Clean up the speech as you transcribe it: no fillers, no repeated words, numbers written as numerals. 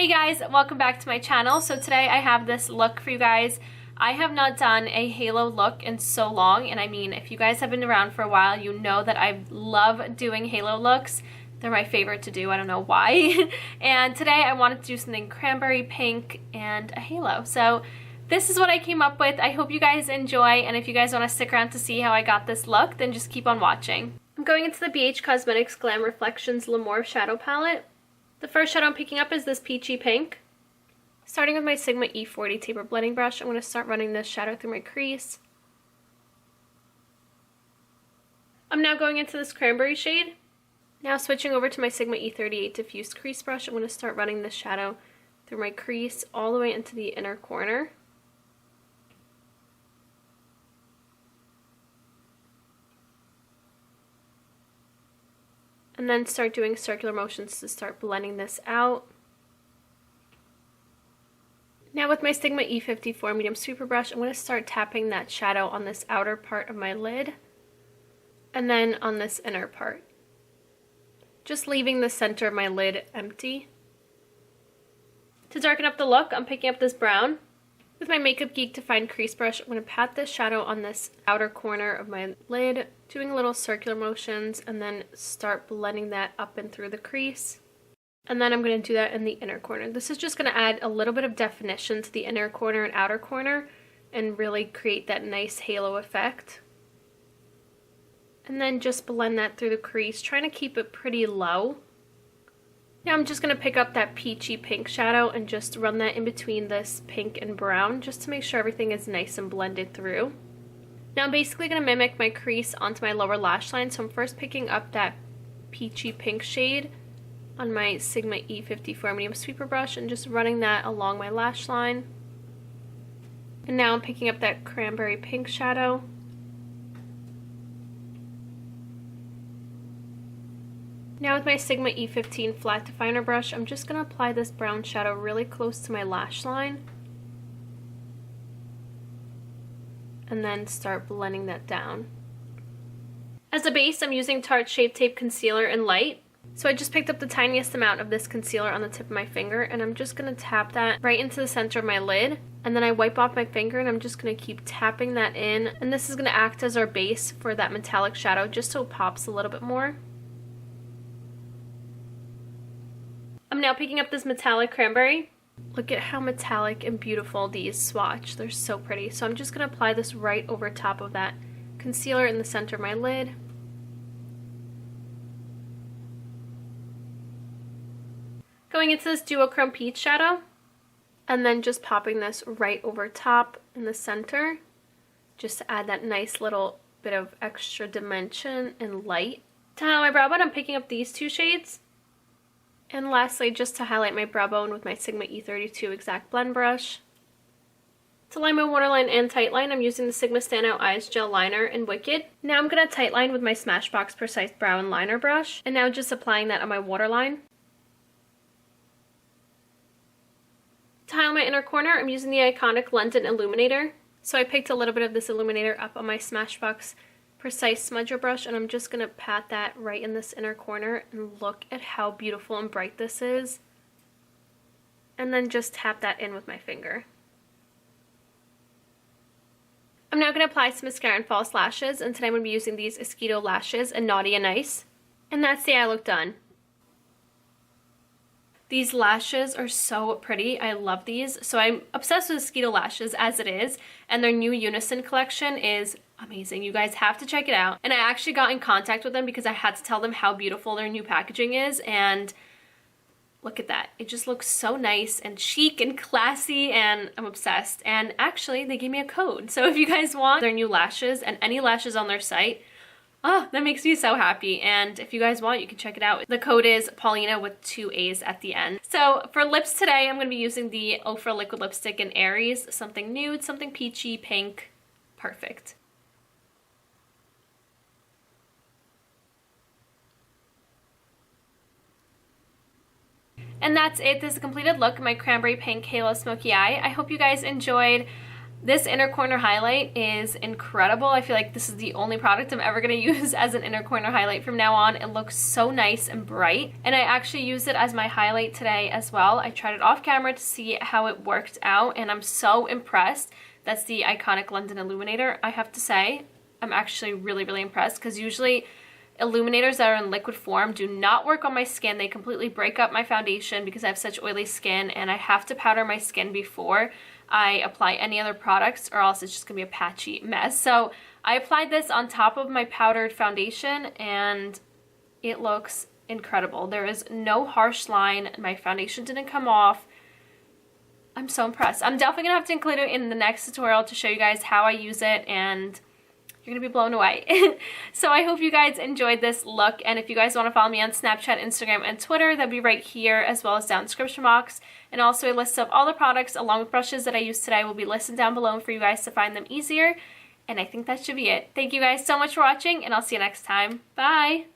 Hey guys, welcome back to my channel. So today I have this look for you guys. I have not done a halo look in so long, and I mean, if you guys have been around for a while, you know that I love doing halo looks. They're my favorite to do, I don't know why. And today I wanted to do something cranberry pink and a halo. So this is what I came up with. I hope you guys enjoy, and if you guys want to stick around to see how I got this look, then just keep on watching. I'm going into the BH Cosmetics Glam Reflections L'Amour Shadow Palette. The first shadow I'm picking up is this peachy pink. Starting with my Sigma E40 taper blending brush, I'm going to start running this shadow through my crease. I'm now going into this cranberry shade. Now switching over to my Sigma E38 diffused crease brush, I'm going to start running this shadow through my crease all the way into the inner corner. And then start doing circular motions to start blending this out. Now with my Sigma E54 medium sweeper brush, I'm going to start tapping that shadow on this outer part of my lid and then on this inner part. Just leaving the center of my lid empty. To darken up the look, I'm picking up this brown. With my Makeup Geek Defined Crease brush, I'm going to pat this shadow on this outer corner of my lid, doing little circular motions, and then start blending that up and through the crease. And then I'm going to do that in the inner corner. This is just going to add a little bit of definition to the inner corner and outer corner and really create that nice halo effect. And then just blend that through the crease, trying to keep it pretty low. Now I'm just going to pick up that peachy pink shadow and just run that in between this pink and brown just to make sure everything is nice and blended through. Now I'm basically going to mimic my crease onto my lower lash line, so I'm first picking up that peachy pink shade on my Sigma E54 medium sweeper brush and just running that along my lash line. And now I'm picking up that cranberry pink shadow. Now with my Sigma E15 flat definer brush, I'm just going to apply this brown shadow really close to my lash line. And then start blending that down. As a base, I'm using Tarte Shape Tape Concealer in Light. So I just picked up the tiniest amount of this concealer on the tip of my finger, and I'm just going to tap that right into the center of my lid. And then I wipe off my finger, and I'm just going to keep tapping that in. And this is going to act as our base for that metallic shadow, just so it pops a little bit more. I'm now picking up this metallic cranberry. Look at how metallic and beautiful these swatch. They're so pretty. So I'm just going to apply this right over top of that concealer in the center of my lid. Going into this Duochrome Peach shadow. And then just popping this right over top in the center. Just to add that nice little bit of extra dimension and light. To highlight my brow bone, I'm picking up these two shades. And lastly, just to highlight my brow bone with my Sigma E32 Exact Blend brush. To line my waterline and tightline, I'm using the Sigma Standout Eyes Gel Liner in Wicked. Now I'm going to tightline with my Smashbox Precise Brow and Liner brush. And now just applying that on my waterline. To highlight my inner corner, I'm using the iconic London Illuminator. So I picked a little bit of this illuminator up on my Smashbox Precise Smudger brush, and I'm just going to pat that right in this inner corner, and look at how beautiful and bright this is. And then just tap that in with my finger. I'm now going to apply some mascara and false lashes, and today I'm going to be using these Esquito lashes in Naughty and Nice. And that's the eye look done. These lashes are so pretty. I love these. So I'm obsessed with Esquito lashes as it is, and their new Unison collection is amazing. You guys have to check it out. And I actually got in contact with them because I had to tell them how beautiful their new packaging is, and look at that. It just looks so nice and chic and classy, and I'm obsessed. And actually, they gave me a code. So if you guys want their new lashes and any lashes on their site, oh, that makes me so happy. And if you guys want, you can check it out. The code is Paulina with 2 A's at the end. So for lips today, I'm going to be using the Ofra Liquid Lipstick in Aries. Something nude, something peachy, pink. Perfect. And that's it. This is a completed look of my cranberry pink halo smoky eye. I hope you guys enjoyed. This inner corner highlight is incredible. I feel like this is the only product I'm ever going to use as an inner corner highlight from now on. It looks so nice and bright, and I actually used it as my highlight today as well. I tried it off camera to see how it worked out, and I'm so impressed. That's the iconic London Illuminator. I have to say, I'm actually really, really impressed, because usually illuminators that are in liquid form do not work on my skin. They completely break up my foundation because I have such oily skin, and I have to powder my skin before I apply any other products, or else it's just gonna be a patchy mess. So I applied this on top of my powdered foundation, and it looks incredible. There is no harsh line. My foundation didn't come off. I'm so impressed. I'm definitely gonna have to include it in the next tutorial to show you guys how I use it, and you're gonna be blown away. So I hope you guys enjoyed this look, and if you guys want to follow me on Snapchat, Instagram, and Twitter, that'll be right here, as well as down in the description box. And also a list of all the products along with brushes that I used today will be listed down below for you guys to find them easier. And I think that should be it. Thank you guys so much for watching, and I'll see you next time. Bye!